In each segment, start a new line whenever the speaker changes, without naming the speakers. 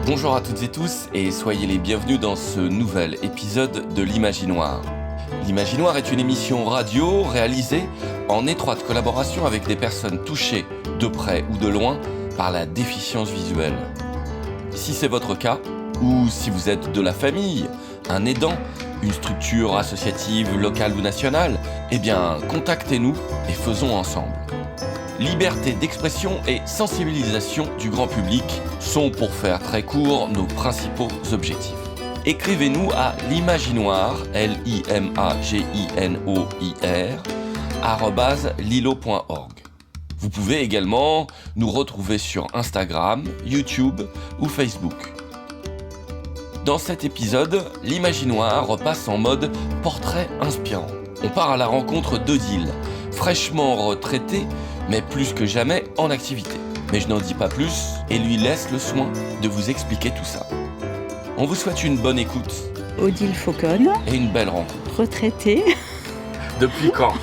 Bonjour à toutes et tous et soyez les bienvenus dans ce nouvel épisode de l'Imaginoire. L'Imaginoire est une émission radio réalisée en étroite collaboration avec des personnes touchées de près ou de loin par la déficience visuelle. Si c'est votre cas, ou si vous êtes de la famille, un aidant, une structure associative locale ou nationale, eh bien contactez-nous et faisons ensemble. Liberté d'expression et sensibilisation du grand public sont, pour faire très court, nos principaux objectifs. Écrivez-nous à l'imaginoire, @lilo.org. Vous pouvez également nous retrouver sur Instagram, YouTube ou Facebook. Dans cet épisode, l'Imaginoire repasse en mode portrait inspirant. On part à la rencontre d'Odile, fraîchement retraitée, mais plus que jamais en activité. Mais je n'en dis pas plus et lui laisse le soin de vous expliquer tout ça. On vous souhaite une bonne écoute.
Odile Fauconne.
Et une belle rencontre.
Retraitée.
Depuis quand ?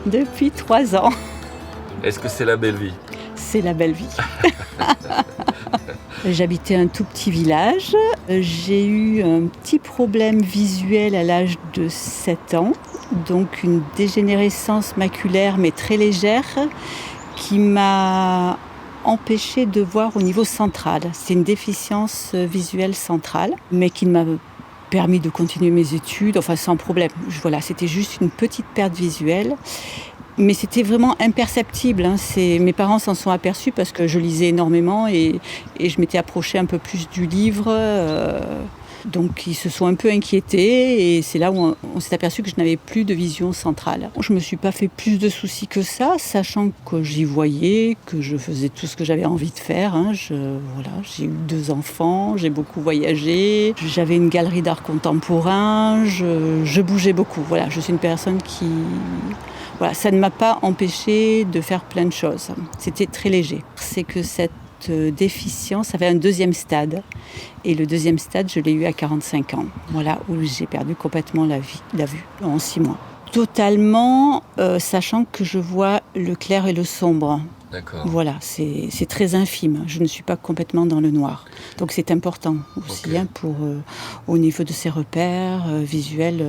Depuis 3 ans.
Est-ce que c'est la belle vie ?
C'est la belle vie. J'habitais un tout petit village. J'ai eu un petit problème visuel à l'âge de 7 ans. Donc une dégénérescence maculaire mais très légère qui m'a empêchée de voir au niveau central. C'est une déficience visuelle centrale mais qui m'a permis de continuer mes études, enfin sans problème. Voilà, c'était juste une petite perte visuelle. Mais c'était vraiment imperceptible. Mes parents s'en sont aperçus parce que je lisais énormément et je m'étais approchée un peu plus du livre. Donc ils se sont un peu inquiétés et c'est là où on s'est aperçu que je n'avais plus de vision centrale. Je ne me suis pas fait plus de soucis que ça, sachant que j'y voyais, que je faisais tout ce que j'avais envie de faire. J'ai eu 2 enfants, j'ai beaucoup voyagé, j'avais une galerie d'art contemporain, je bougeais beaucoup. Voilà, je suis une personne qui... Voilà, ça ne m'a pas empêché de faire plein de choses. C'était très léger. C'est que cette déficience avait un 2e stade. Et le 2e stade, je l'ai eu à 45 ans. Voilà, où j'ai perdu complètement la vue en 6 mois. Totalement, sachant que je vois le clair et le sombre.
D'accord.
Voilà, c'est très infime. Je ne suis pas complètement dans le noir. Donc c'est important aussi pour, au niveau de ses repères visuels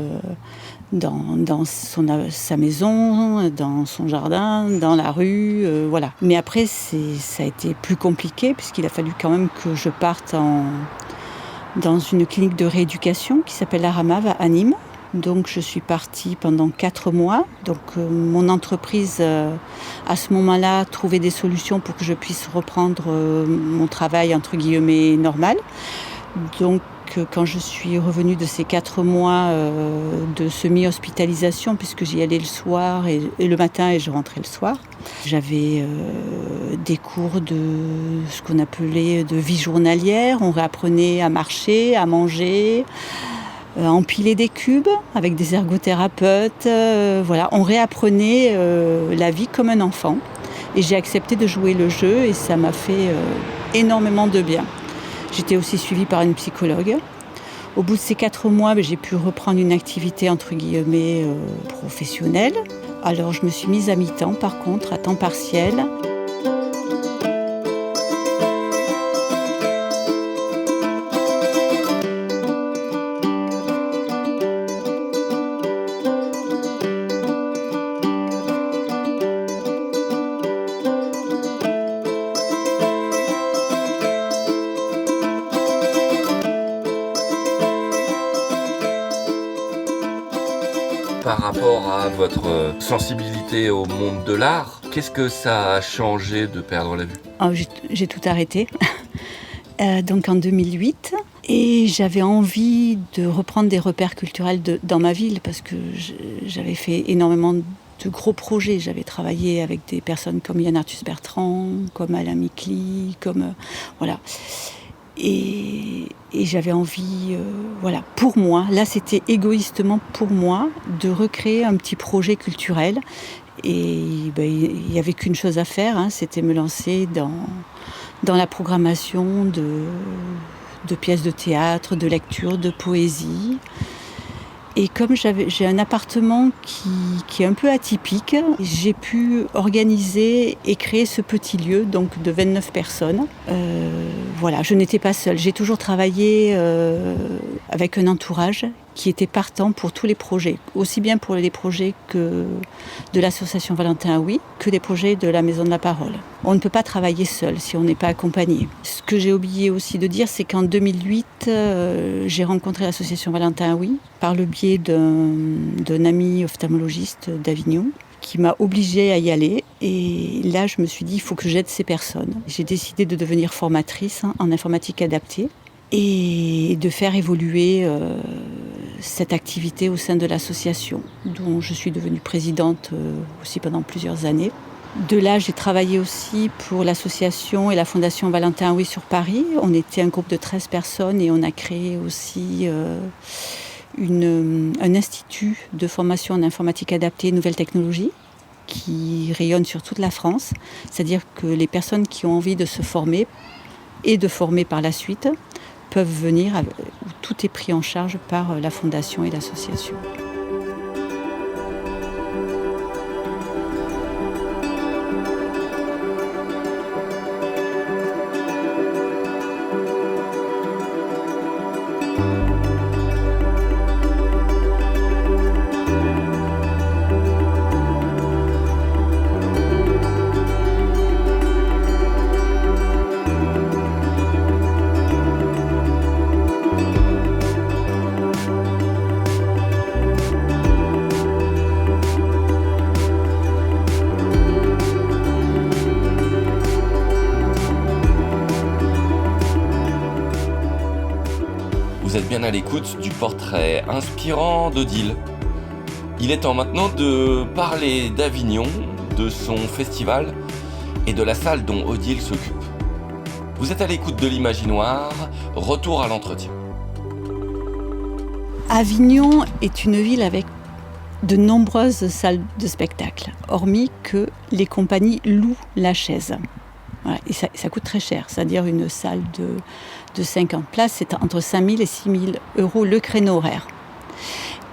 dans sa maison, dans son jardin, dans la rue, voilà. Mais après, ça a été plus compliqué puisqu'il a fallu quand même que je parte dans une clinique de rééducation qui s'appelle la Ramave à Nîmes. Donc je suis partie pendant 4 mois. Donc mon entreprise, à ce moment-là, trouvait des solutions pour que je puisse reprendre mon travail, entre guillemets, normal. Donc quand je suis revenue de ces 4 mois de semi-hospitalisation, puisque j'y allais le soir et le matin et je rentrais le soir, j'avais des cours de ce qu'on appelait de vie journalière. On réapprenait à marcher, à manger, empiler des cubes avec des ergothérapeutes. Voilà, on réapprenait la vie comme un enfant. Et j'ai accepté de jouer le jeu et ça m'a fait énormément de bien. J'étais aussi suivie par une psychologue. Au bout de ces 4 mois, j'ai pu reprendre une activité entre guillemets professionnelle. Alors je me suis mise à mi-temps par contre, à temps partiel.
Par rapport à votre sensibilité au monde de l'art, qu'est-ce que ça a changé de perdre la vue ?
J'ai tout arrêté, donc en 2008. Et j'avais envie de reprendre des repères culturels dans ma ville parce que j'avais fait énormément de gros projets. J'avais travaillé avec des personnes comme Yann Arthus Bertrand, comme Alain Micli, voilà. Et j'avais envie, pour moi, là c'était égoïstement pour moi, de recréer un petit projet culturel. Et il n'y avait qu'une chose à faire, c'était me lancer dans la programmation de pièces de théâtre, de lecture, de poésie. Et comme j'ai un appartement qui est un peu atypique, j'ai pu organiser et créer ce petit lieu donc de 29 personnes. Voilà, je n'étais pas seule. J'ai toujours travaillé avec un entourage qui était partant pour tous les projets, aussi bien pour les projets que de l'association Valentin Oui, que des projets de la Maison de la Parole. On ne peut pas travailler seul si on n'est pas accompagné. Ce que j'ai oublié aussi de dire, c'est qu'en 2008, j'ai rencontré l'association Valentin Oui par le biais d'un ami ophtalmologiste d'Avignon qui m'a obligée à y aller. Et là, je me suis dit, il faut que j'aide ces personnes. J'ai décidé de devenir formatrice en informatique adaptée et de faire évoluer cette activité au sein de l'association, dont je suis devenue présidente aussi pendant plusieurs années. De là, j'ai travaillé aussi pour l'association et la fondation Valentin Oui sur Paris. On était un groupe de 13 personnes et on a créé aussi un institut de formation en informatique adaptée et nouvelles technologies qui rayonne sur toute la France. C'est-à-dire que les personnes qui ont envie de se former et de former par la suite peuvent venir, où tout est pris en charge par la fondation et l'association.
Vous êtes bien à l'écoute du portrait inspirant d'Odile. Il est temps maintenant de parler d'Avignon, de son festival et de la salle dont Odile s'occupe. Vous êtes à l'écoute de l'Imaginoire, retour à l'entretien.
Avignon est une ville avec de nombreuses salles de spectacle, hormis que les compagnies louent la chaise. Voilà, et ça coûte très cher, c'est-à-dire une salle de 50 places, c'est entre 5 000 et 6 000 euros le créneau horaire.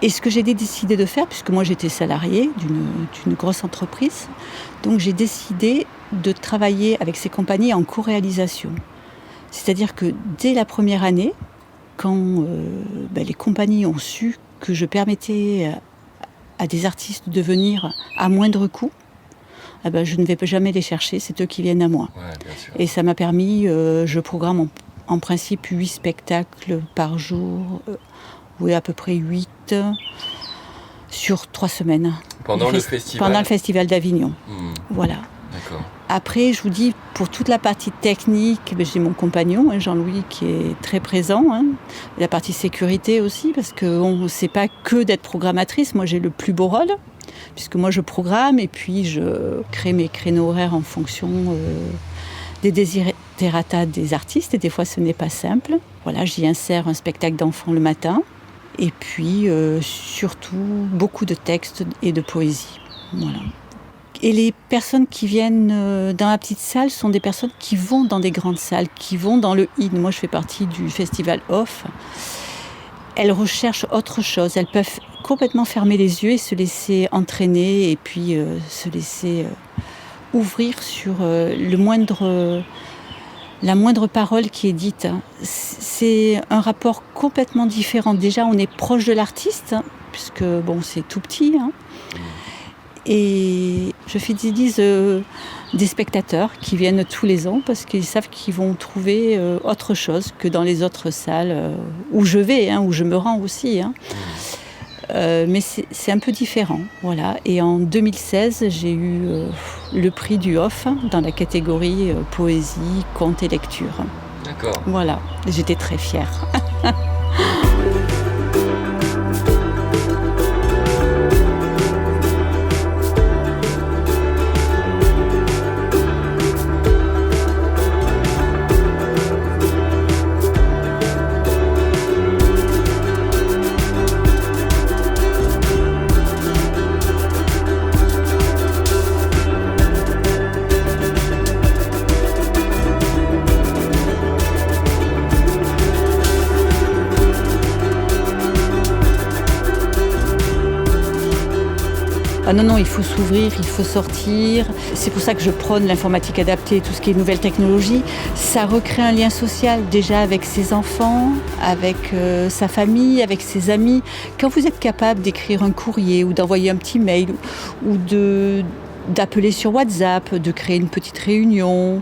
Et ce que j'ai décidé de faire, puisque moi j'étais salariée d'une grosse entreprise, donc j'ai décidé de travailler avec ces compagnies en co-réalisation. C'est-à-dire que dès la première année, quand les compagnies ont su que je permettais à des artistes de venir à moindre coût, je ne vais jamais les chercher, c'est eux qui viennent à moi.
Ouais, bien sûr.
Et ça m'a permis, je programme en principe 8 spectacles par jour, à peu près 8 sur 3 semaines.
Pendant le festival ?
Pendant le festival d'Avignon. Voilà.
D'accord.
Après, je vous dis, pour toute la partie technique, j'ai mon compagnon, Jean-Louis, qui est très présent. La partie sécurité aussi, parce qu'on ne sait pas que d'être programmatrice. Moi, j'ai le plus beau rôle, puisque moi, je programme et puis je crée mes créneaux horaires en fonction des desiderata des artistes. Et des fois, ce n'est pas simple. Voilà, j'y insère un spectacle d'enfants le matin. Et puis, surtout, beaucoup de textes et de poésie. Voilà. Et les personnes qui viennent dans la petite salle sont des personnes qui vont dans des grandes salles, qui vont dans le IN. Moi, je fais partie du festival Off. Elles recherchent autre chose. Elles peuvent complètement fermer les yeux et se laisser entraîner et puis se laisser ouvrir sur la moindre parole qui est dite. C'est un rapport complètement différent. Déjà, on est proche de l'artiste, puisque c'est tout petit. Et je fidélise des spectateurs qui viennent tous les ans parce qu'ils savent qu'ils vont trouver autre chose que dans les autres salles où je vais, où je me rends aussi. Mais c'est un peu différent. Voilà. Et en 2016, j'ai eu le prix du Off dans la catégorie poésie, conte et lecture.
D'accord.
Voilà. J'étais très fière. Ah non, il faut s'ouvrir, il faut sortir. C'est pour ça que je prône l'informatique adaptée, tout ce qui est nouvelles technologies. Ça recrée un lien social déjà avec ses enfants, avec sa famille, avec ses amis. Quand vous êtes capable d'écrire un courrier ou d'envoyer un petit mail ou d'appeler sur WhatsApp, de créer une petite réunion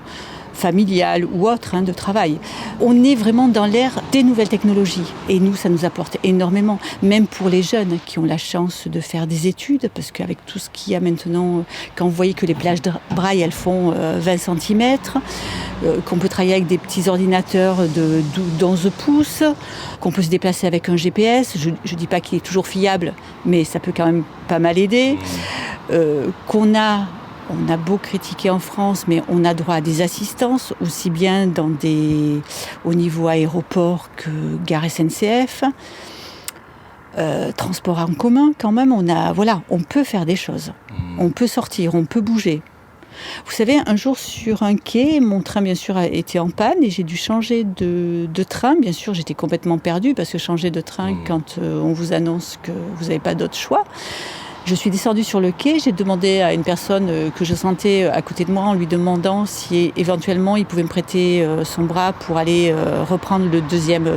familiale ou autre de travail. On est vraiment dans l'ère des nouvelles technologies et nous, ça nous apporte énormément, même pour les jeunes qui ont la chance de faire des études, parce qu'avec tout ce qu'il y a maintenant, quand vous voyez que les plages de braille, elles font 20 cm, qu'on peut travailler avec des petits ordinateurs de 11 pouces, qu'on peut se déplacer avec un GPS, je ne dis pas qu'il est toujours fiable, mais ça peut quand même pas mal aider, on a beau critiquer en France, mais on a droit à des assistances, aussi bien au niveau aéroport que gare SNCF. Transport en commun, quand même, on peut faire des choses. On peut sortir, on peut bouger. Vous savez, un jour sur un quai, mon train, bien sûr, a été en panne et j'ai dû changer de train. Bien sûr, j'étais complètement perdue parce que changer de train, quand on vous annonce que vous n'avez pas d'autre choix. Je suis descendue sur le quai, j'ai demandé à une personne que je sentais à côté de moi en lui demandant si éventuellement il pouvait me prêter son bras pour aller reprendre le deuxième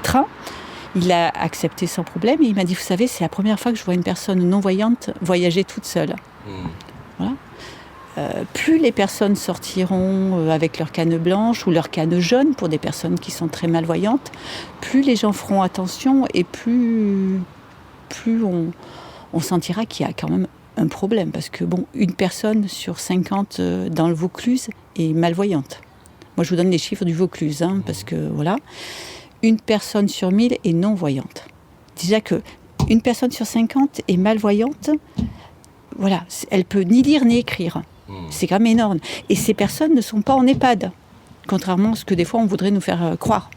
train. Il a accepté sans problème et il m'a dit, vous savez, c'est la première fois que je vois une personne non-voyante voyager toute seule. Voilà. Plus les personnes sortiront avec leur canne blanche ou leur canne jaune pour des personnes qui sont très malvoyantes, plus les gens feront attention et plus on sentira qu'il y a quand même un problème. Parce que, une personne sur 50 dans le Vaucluse est malvoyante. Moi, je vous donne les chiffres du Vaucluse, parce que, voilà. Une personne sur 1000 est non-voyante. Déjà qu'une personne sur 50 est malvoyante, voilà, elle peut ni lire ni écrire. C'est quand même énorme. Et ces personnes ne sont pas en EHPAD, contrairement à ce que des fois on voudrait nous faire croire.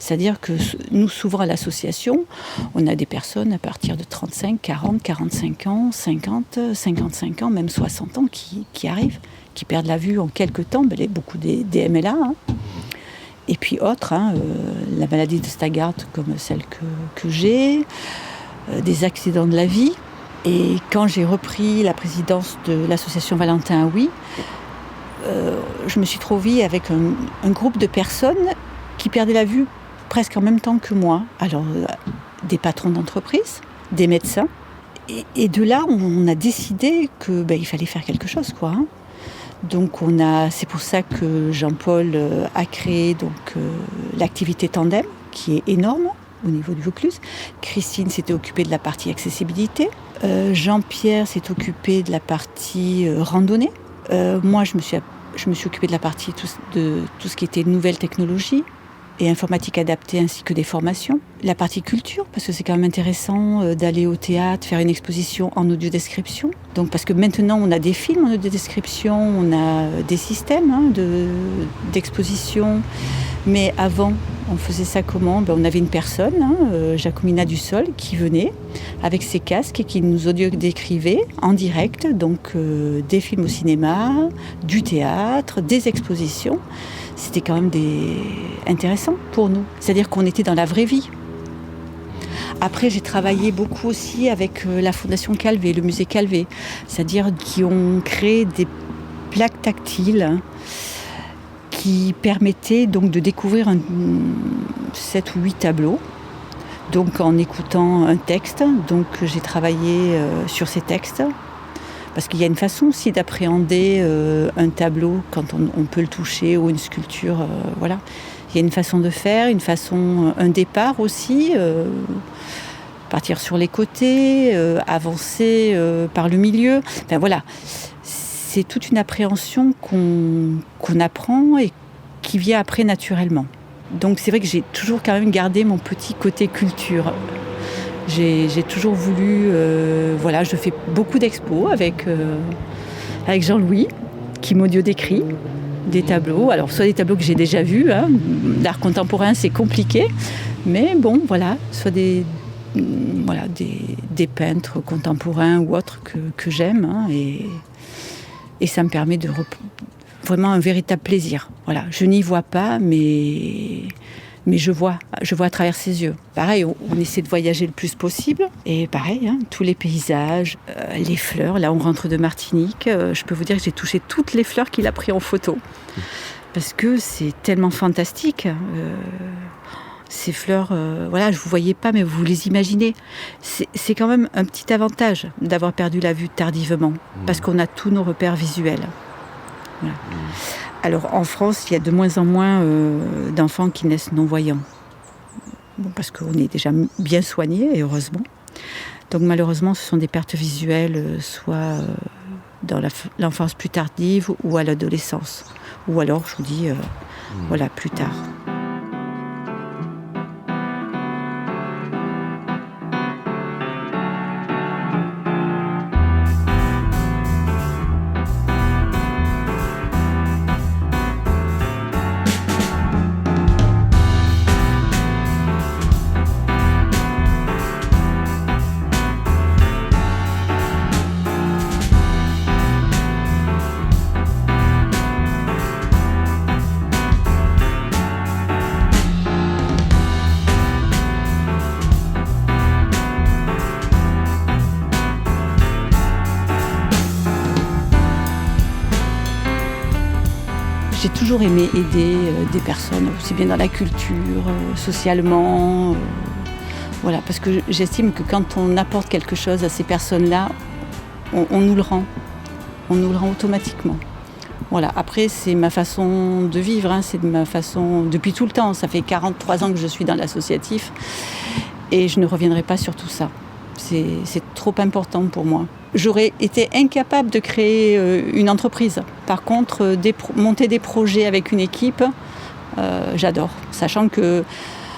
C'est-à-dire que nous, souvent à l'association, on a des personnes à partir de 35, 40, 45 ans, 50, 55 ans, même 60 ans qui arrivent, qui perdent la vue en quelques temps, beaucoup des MLA. Et puis autres, la maladie de Stargardt comme celle que j'ai, des accidents de la vie. Et quand j'ai repris la présidence de l'association Valentin Oui, je me suis trouvée avec un groupe de personnes qui perdaient la vue presque en même temps que moi. Alors, des patrons d'entreprise, des médecins. Et de là, on a décidé qu'il fallait faire quelque chose, quoi. Donc, c'est pour ça que Jean-Paul a créé l'activité Tandem, qui est énorme au niveau du Vaucluse. Christine s'était occupée de la partie accessibilité. Jean-Pierre s'est occupé de la partie randonnée. Moi, je me suis occupée de la partie de tout ce qui était nouvelles technologies et informatique adaptée ainsi que des formations. La partie culture, parce que c'est quand même intéressant d'aller au théâtre, faire une exposition en audiodescription. Donc, parce que maintenant, on a des films en audiodescription, on a des systèmes d'exposition. Mais avant, on faisait ça comment ? On avait une personne, Jacomina Dussol, qui venait avec ses casques et qui nous audio-décrivait en direct, donc des films au cinéma, du théâtre, des expositions. C'était quand même intéressant pour nous. C'est-à-dire qu'on était dans la vraie vie. Après, j'ai travaillé beaucoup aussi avec la Fondation Calvé, le musée Calvé. C'est-à-dire qui ont créé des plaques tactiles qui permettaient donc de découvrir 7 ou 8 tableaux. Donc en écoutant un texte. Donc j'ai travaillé sur ces textes. Parce qu'il y a une façon aussi d'appréhender un tableau quand on peut le toucher ou une sculpture. Voilà. Il y a une façon de faire, un départ aussi, partir sur les côtés, avancer par le milieu. Voilà. C'est toute une appréhension qu'on apprend et qui vient après naturellement. Donc c'est vrai que j'ai toujours quand même gardé mon petit côté culture. J'ai toujours voulu... je fais beaucoup d'expos avec Jean-Louis, qui m'audio-décrit des tableaux. Alors, soit des tableaux que j'ai déjà vus, l'art contemporain, c'est compliqué, mais soit des peintres contemporains ou autres que j'aime, et ça me permet de vraiment un véritable plaisir. Voilà, je n'y vois pas, mais Mais je vois à travers ses yeux. Pareil, on essaie de voyager le plus possible. Et pareil, tous les paysages, les fleurs. Là, on rentre de Martinique. Je peux vous dire que j'ai touché toutes les fleurs qu'il a prises en photo. Parce que c'est tellement fantastique. Ces fleurs, je ne vous voyais pas, mais vous les imaginez. C'est quand même un petit avantage d'avoir perdu la vue tardivement. Parce qu'on a tous nos repères visuels. Voilà. Alors en France, il y a de moins en moins d'enfants qui naissent non-voyants. Bon, parce qu'on est déjà bien soignés, et heureusement. Donc malheureusement, ce sont des pertes visuelles, soit dans l'enfance plus tardive ou à l'adolescence. Ou alors, je vous dis, plus tard. J'ai toujours aimé aider des personnes, aussi bien dans la culture, socialement. Parce que j'estime que quand on apporte quelque chose à ces personnes-là, on nous le rend. On nous le rend automatiquement. Voilà. Après, c'est ma façon de vivre, c'est ma façon depuis tout le temps. Ça fait 43 ans que je suis dans l'associatif et je ne reviendrai pas sur tout ça. C'est trop important pour moi. J'aurais été incapable de créer une entreprise. Par contre, monter des projets avec une équipe, j'adore. Sachant que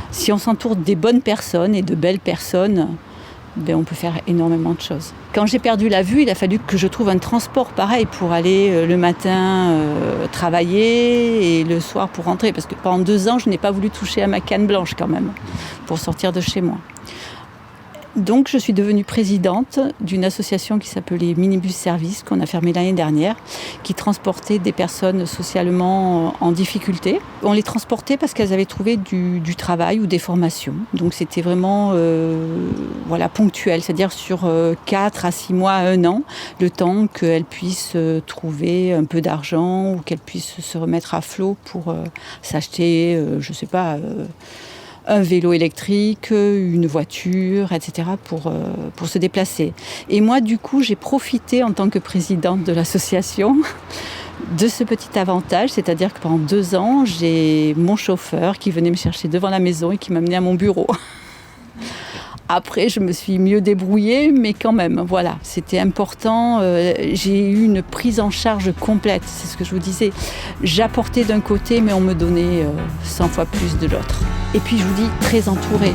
si on s'entoure des bonnes personnes et de belles personnes, on peut faire énormément de choses. Quand j'ai perdu la vue, il a fallu que je trouve un transport pareil pour aller le matin travailler et le soir pour rentrer. Parce que pendant 2 ans, je n'ai pas voulu toucher à ma canne blanche quand même, pour sortir de chez moi. Donc, je suis devenue présidente d'une association qui s'appelait Minibus Service, qu'on a fermée l'année dernière, qui transportait des personnes socialement en difficulté. On les transportait parce qu'elles avaient trouvé du travail ou des formations. Donc, c'était vraiment ponctuel, c'est-à-dire sur 4 à 6 mois, 1 an, le temps qu'elles puissent trouver un peu d'argent ou qu'elles puissent se remettre à flot pour s'acheter, un vélo électrique, une voiture, etc. pour se déplacer. Et moi, du coup, j'ai profité en tant que présidente de l'association de ce petit avantage, c'est-à-dire que pendant 2 ans, j'ai mon chauffeur qui venait me chercher devant la maison et qui m'amenait à mon bureau. Après, je me suis mieux débrouillée, mais quand même, voilà, c'était important. J'ai eu une prise en charge complète, c'est ce que je vous disais. J'apportais d'un côté, mais on me donnait 100 fois plus de l'autre. Et puis, je vous dis, très entourée.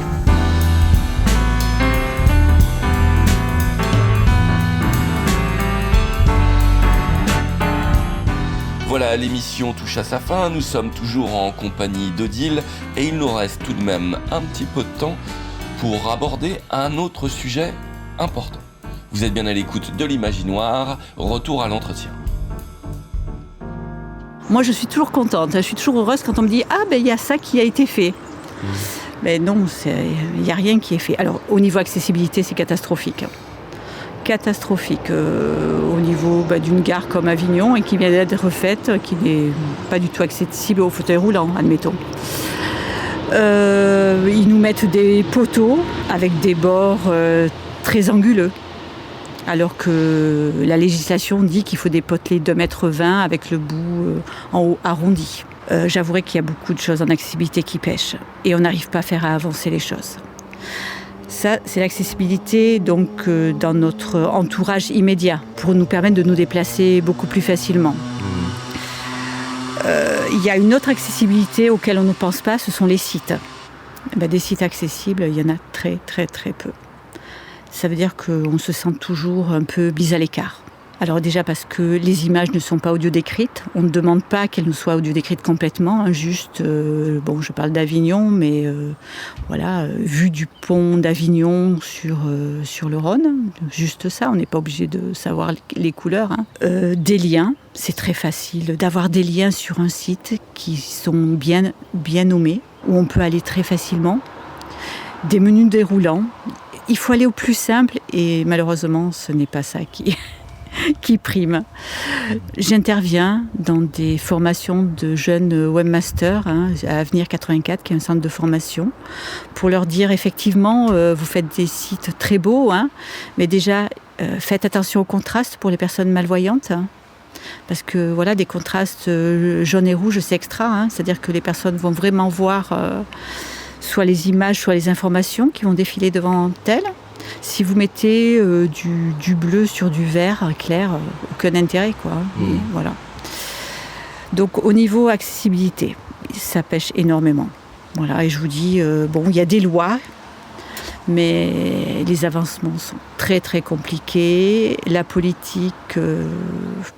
Voilà, l'émission touche à sa fin. Nous sommes toujours en compagnie d'Odile et il nous reste tout de même un petit peu de temps pour aborder un autre sujet important. Vous êtes bien à l'écoute de l'Imaginoire, retour à l'entretien.
Moi, je suis toujours contente, je suis toujours heureuse quand on me dit « Ah, il y a ça qui a été fait ». Mais non, il n'y a rien qui est fait. Alors, au niveau accessibilité, c'est catastrophique. Catastrophique au niveau d'une gare comme Avignon et qui vient d'être refaite, qui n'est pas du tout accessible aux fauteuils roulants, admettons. Ils nous mettent des poteaux avec des bords très anguleux, alors que la législation dit qu'il faut des potelets de 2,20 m avec le bout en haut arrondi. J'avouerai qu'il y a beaucoup de choses en accessibilité qui pêchent et on n'arrive pas à faire avancer les choses. Ça, c'est l'accessibilité donc, dans notre entourage immédiat pour nous permettre de nous déplacer beaucoup plus facilement. Il y a une autre accessibilité auquel on ne pense pas, ce sont les sites. Des sites accessibles, il y en a très très très peu. Ça veut dire qu'on se sent toujours un peu mis à l'écart. Alors déjà parce que les images ne sont pas audio-décrites, on ne demande pas qu'elles nous soient audio-décrites complètement, juste, je parle d'Avignon, mais vue du pont d'Avignon sur le Rhône, juste ça, on n'est pas obligé de savoir les couleurs. Des liens, c'est très facile d'avoir des liens sur un site qui sont bien nommés. où on peut aller très facilement, des menus déroulants. Il faut aller au plus simple et malheureusement, ce n'est pas ça qui prime. J'interviens dans des formations de jeunes webmasters à Avenir 84, qui est un centre de formation, pour leur dire effectivement, vous faites des sites très beaux, mais déjà faites attention aux contrastes pour les personnes malvoyantes. Parce que voilà, des contrastes jaune et rouge, c'est extra. C'est-à-dire que les personnes vont vraiment voir soit les images, soit les informations qui vont défiler devant elles. Si vous mettez du bleu sur du vert clair, aucun intérêt, quoi. Et voilà. Donc au niveau accessibilité, ça pêche énormément. Voilà, et je vous dis, il y a des lois, mais les avancements sont très très compliqués. La politique,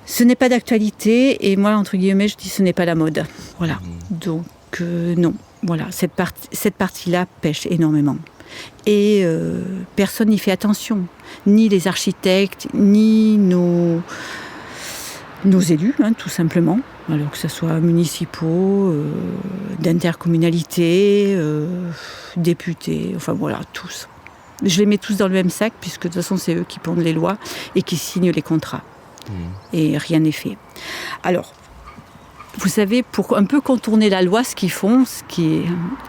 ce n'est pas d'actualité, et moi, entre guillemets, je dis ce n'est pas la mode. Voilà. Donc non, voilà, cette partie-là pêche énormément. Et personne n'y fait attention, ni les architectes, ni nos élus, tout simplement, alors que ce soit municipaux, d'intercommunalité, députés, enfin voilà, tous. Je les mets tous dans le même sac, puisque de toute façon c'est eux qui pondent les lois et qui signent les contrats. Et rien n'est fait. Alors, vous savez, pour un peu contourner la loi, ce qu'ils font, ce qui est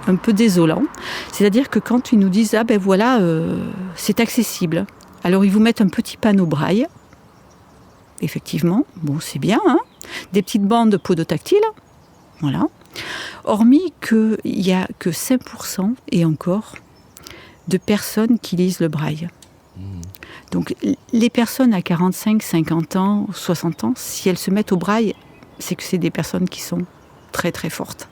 un peu désolant, c'est-à-dire que quand ils nous disent « Ah ben voilà, c'est accessible », alors ils vous mettent un petit panneau braille. Effectivement, bon, c'est bien, des petites bandes podotactiles, voilà. Hormis qu'il n'y a que 5% et encore de personnes qui lisent le braille. Donc les personnes à 45, 50 ans, 60 ans, si elles se mettent au braille, c'est que c'est des personnes qui sont très très fortes.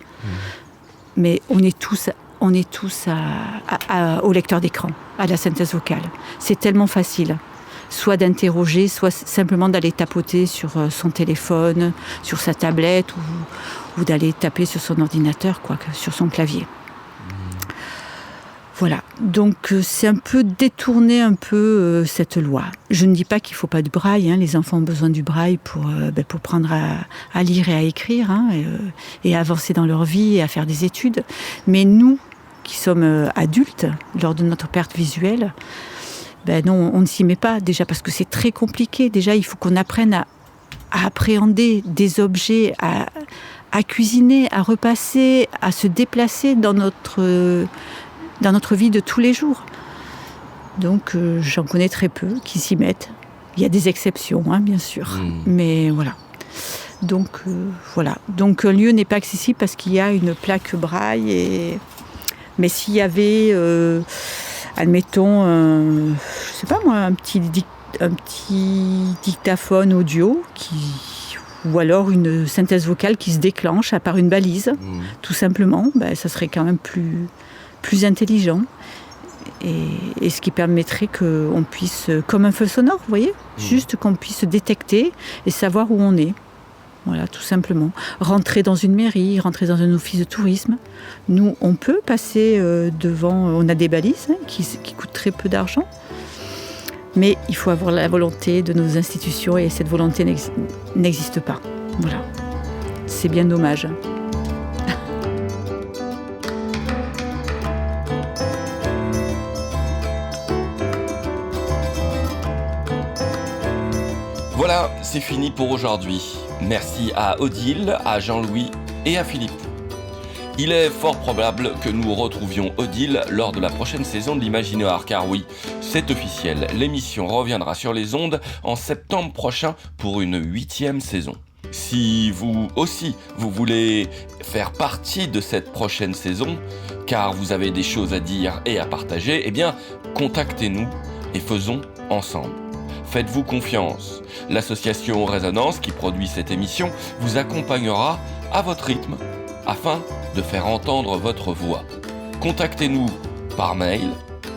Mais on est tous au lecteur d'écran, à la synthèse vocale. C'est tellement facile. Soit d'interroger, soit simplement d'aller tapoter sur son téléphone, sur sa tablette, ou d'aller taper sur son ordinateur, sur son clavier. Voilà, donc c'est un peu détourner cette loi. Je ne dis pas qu'il ne faut pas de braille, les enfants ont besoin du braille pour prendre à lire et à écrire, et à avancer dans leur vie et à faire des études. Mais nous, qui sommes adultes, lors de notre perte visuelle, non, on ne s'y met pas, déjà parce que c'est très compliqué. Déjà, il faut qu'on apprenne à appréhender des objets, à cuisiner, à repasser, à se déplacer dans notre vie de tous les jours. Donc, j'en connais très peu qui s'y mettent. Il y a des exceptions, bien sûr. Mais voilà. Donc, voilà. Donc, un lieu n'est pas accessible parce qu'il y a une plaque braille. Mais s'il y avait, admettons, je sais pas moi, un petit dictaphone audio ou alors une synthèse vocale qui se déclenche à part une balise, tout simplement, ça serait quand même plus intelligent, et ce qui permettrait qu'on puisse, comme un feu sonore, vous voyez, juste qu'on puisse détecter et savoir où on est. Voilà, tout simplement. Rentrer dans une mairie, rentrer dans un office de tourisme. Nous, on peut passer devant, on a des balises qui coûtent très peu d'argent, mais il faut avoir la volonté de nos institutions, et cette volonté n'existe pas. Voilà, c'est bien dommage.
Voilà, c'est fini pour aujourd'hui. Merci à Odile, à Jean-Louis et à Philippe. Il est fort probable que nous retrouvions Odile lors de la prochaine saison de l'Imaginoire, car oui, c'est officiel, l'émission reviendra sur les ondes en septembre prochain pour une 8e saison. Si vous aussi, vous voulez faire partie de cette prochaine saison, car vous avez des choses à dire et à partager, eh bien, contactez-nous et faisons ensemble. Faites-vous confiance. L'association Résonance qui produit cette émission vous accompagnera à votre rythme afin de faire entendre votre voix. Contactez-nous par mail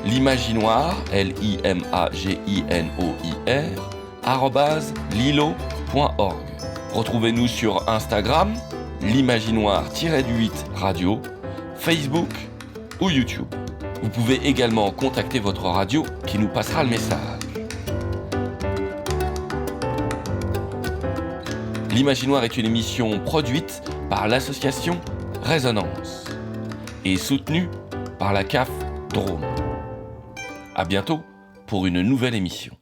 l'imaginoire, limaginoir, @lilo.org. Retrouvez-nous sur Instagram, l'imaginoire-8 radio, Facebook ou YouTube. Vous pouvez également contacter votre radio qui nous passera le message. L'Imaginoire est une émission produite par l'association Résonance. et soutenu par la CAF Drôme. À bientôt pour une nouvelle émission.